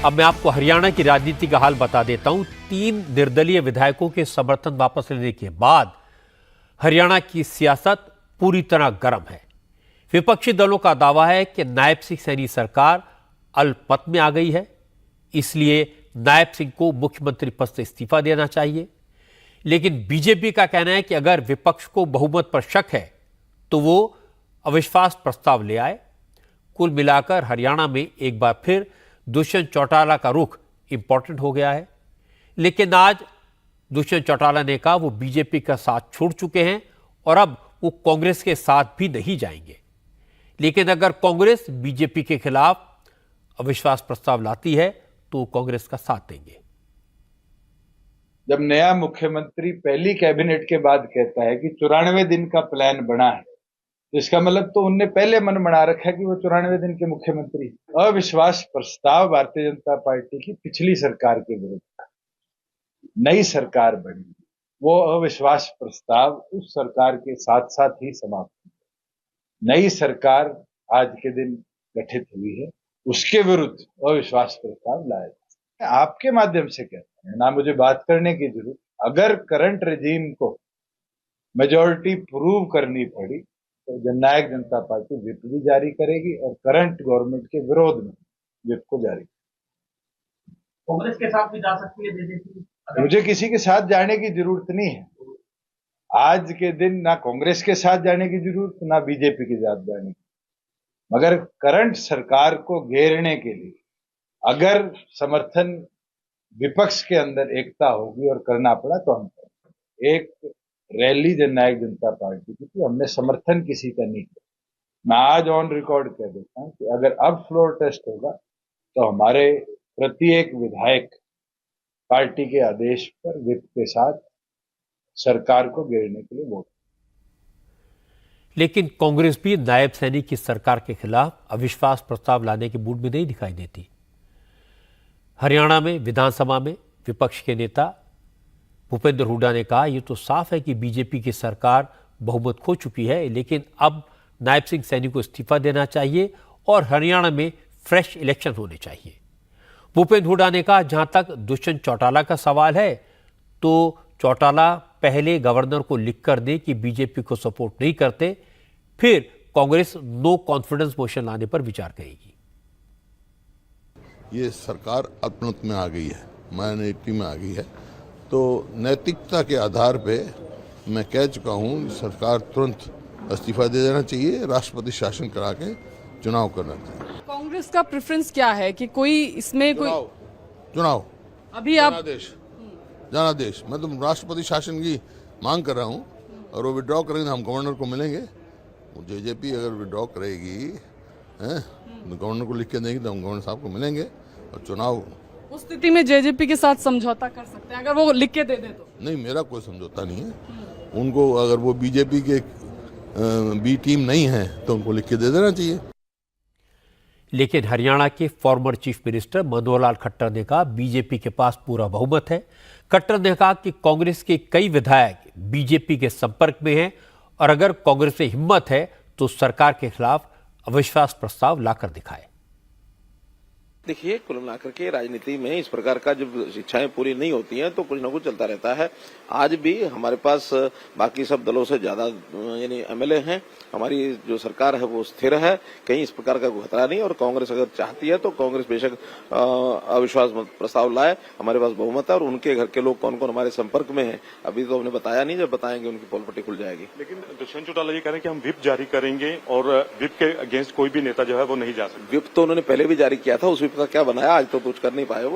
अब मैं आपको हरियाणा की राजनीति का हाल बता देता हूं। 3 निर्दलीय विधायकों के समर्थन वापस लेने के बाद हरियाणा की सियासत पूरी तरह गर्म है। विपक्षी दलों का दावा है कि नायब सिंह सैनी सरकार अल्पमत में आ गई है, इसलिए नायब सिंह को मुख्यमंत्री पद से इस्तीफा देना चाहिए। लेकिन बीजेपी का कहना है कि अगर विपक्ष को बहुमत पर शक है तो वो अविश्वास प्रस्ताव ले आए। कुल मिलाकर हरियाणा में एक बार फिर दुष्यंत चौटाला का रुख इंपॉर्टेंट हो गया है। लेकिन आज दुष्यंत चौटाला ने कहा वो बीजेपी का साथ छोड़ चुके हैं और अब वो कांग्रेस के साथ भी नहीं जाएंगे। लेकिन अगर कांग्रेस बीजेपी के खिलाफ अविश्वास प्रस्ताव लाती है तो कांग्रेस का साथ देंगे। जब नया मुख्यमंत्री पहली कैबिनेट के बाद कहता है कि 94 दिन का प्लान बना है, तो इसका मतलब तो उनने पहले मन बना रखा है कि वो 94 दिन के मुख्यमंत्री। अविश्वास प्रस्ताव भारतीय जनता पार्टी की पिछली सरकार के विरुद्ध था। नई सरकार बनी, वो अविश्वास प्रस्ताव उस सरकार के साथ साथ ही समाप्त हुआ। नई सरकार आज के दिन गठित हुई है, उसके विरुद्ध अविश्वास प्रस्ताव लाया जाए। आपके माध्यम से कहते हैं, ना मुझे बात करने की जरूरत। अगर करंट रेजिम को मेजॉरिटी प्रूव करनी पड़ी तो जननायक जनता पार्टी व्हिप भी जारी करेगी और करंट गवर्नमेंट के विरोध में व्हिप को जारी करेगी। कांग्रेस के साथ भी जा सकती है बीजेपी? मुझे किसी के साथ जाने की जरूरत नहीं है। आज के दिन ना कांग्रेस के साथ जाने की जरूरत, ना बीजेपी के साथ जाने की। मगर करंट सरकार को घेरने के लिए अगर समर्थन विपक्ष के अंदर एकता होगी और करना पड़ा तो हम करेंगे। एक रैली जननायक जनता पार्टी की थी, हमने समर्थन किसी का नहीं किया। मैं आज ऑन रिकॉर्ड कह देता हूं कि अगर अब फ्लोर टेस्ट होगा तो हमारे प्रत्येक विधायक पार्टी के आदेश पर व्हिप के साथ सरकार को घेरने के लिए वोट। लेकिन कांग्रेस भी नायब सैनी की सरकार के खिलाफ अविश्वास प्रस्ताव लाने के मूड में नहीं दिखाई देती। हरियाणा में विधानसभा में विपक्ष के नेता भूपेंद्र हुड्डा ने कहा यह तो साफ है कि बीजेपी की सरकार बहुमत खो चुकी है, लेकिन अब नायब सिंह सैनी को इस्तीफा देना चाहिए और हरियाणा में फ्रेश इलेक्शन होने चाहिए। भूपेंद्र हुड्डा ने कहा जहां तक दुष्यंत चौटाला का सवाल है तो चौटाला पहले गवर्नर को लिखकर दे कि बीजेपी को सपोर्ट नहीं करते, फिर कांग्रेस नो कॉन्फिडेंस मोशन लाने पर विचार करेगी। ये सरकार अल्पमत में आ गई है, माइनॉरिटी में आ गई है, तो नैतिकता के आधार पे मैं कह चुका हूँ सरकार तुरंत इस्तीफा दे देना चाहिए, राष्ट्रपति शासन करा के चुनाव करना चाहिए। कांग्रेस का प्रेफरेंस क्या है कि कोई इसमें कोई चुनाव अभी आप जनादेश मैं तो राष्ट्रपति शासन की मांग कर रहा हूँ और वो विड्रॉ करेंगे हम गवर्नर को मिलेंगे। जेजेपी अगर विड्रॉ करेगी तो गवर्नर को लिख के देंगे तो हम गवर्नर साहब को मिलेंगे और चुनाव। उस स्थिति में जेजेपी के साथ समझौता कर सकते हैं अगर वो लिख के दे दे तो? नहीं, मेरा कोई समझौता नहीं है। उनको अगर वो बीजेपी के बी टीम नहीं है तो उनको लिख के दे देना चाहिए। लेकिन हरियाणा के former chief minister Manohar Lal Khattar ने कहा बीजेपी के पास पूरा बहुमत है। खट्टर ने कहा कि कांग्रेस के कई विधायक बीजेपी के संपर्क में हैं और अगर कांग्रेस में हिम्मत है तो सरकार के खिलाफ अविश्वास प्रस्ताव लाकर दिखाए। देखिए, कुल मिलाकर के राजनीति में इस प्रकार का जब इच्छाएं पूरी नहीं होती हैं तो कुछ न कुछ चलता रहता है। आज भी हमारे पास बाकी सब दलों से ज्यादा यानी एमएलए हैं। हमारी जो सरकार है वो स्थिर है, कहीं इस प्रकार का कोई खतरा नहीं। और कांग्रेस अगर चाहती है तो कांग्रेस बेशक अविश्वास प्रस्ताव लाए। हमारे पास बहुमत है और उनके घर के लोग कौन कौन हमारे संपर्क में है अभी तो हमने बताया नहीं, जब बताएंगे उनकी पोल पट्टी खुल जाएगी। लेकिन दुष्यंत चौटाला ये कह रहे हैं कि हम व्हिप जारी करेंगे और व्हिप के अगेंस्ट कोई भी नेता जो है वो नहीं जा सकता। व्हिप तो उन्होंने पहले भी जारी किया था, उस व्हिप का क्या बनाया आज तो कुछ कर नहीं पाए वो।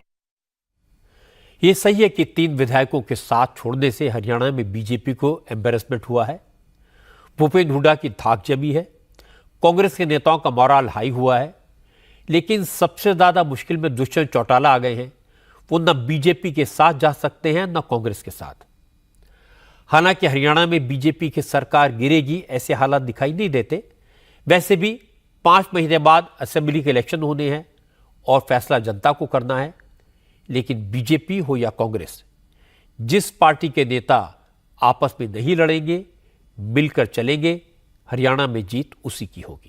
यह सही है कि 3 विधायकों के साथ छोड़ने से हरियाणा में बीजेपी को एम्बेरसमेंट हुआ है, भूपेंद्र हुड्डा की धाक जमी है, कांग्रेस के नेताओं का मोराल हाई हुआ है। लेकिन सबसे ज्यादा मुश्किल में दुष्यंत चौटाला आ गए हैं। वो न बीजेपी के साथ जा सकते हैं न कांग्रेस के साथ। हालांकि हरियाणा में बीजेपी की सरकार गिरेगी ऐसे हालात दिखाई नहीं देते। वैसे भी 5 महीने बाद असेंबली के इलेक्शन होने हैं और फैसला जनता को करना है। लेकिन बीजेपी हो या कांग्रेस, जिस पार्टी के नेता आपस में नहीं लड़ेंगे, मिलकर चलेंगे, हरियाणा में जीत उसी की होगी।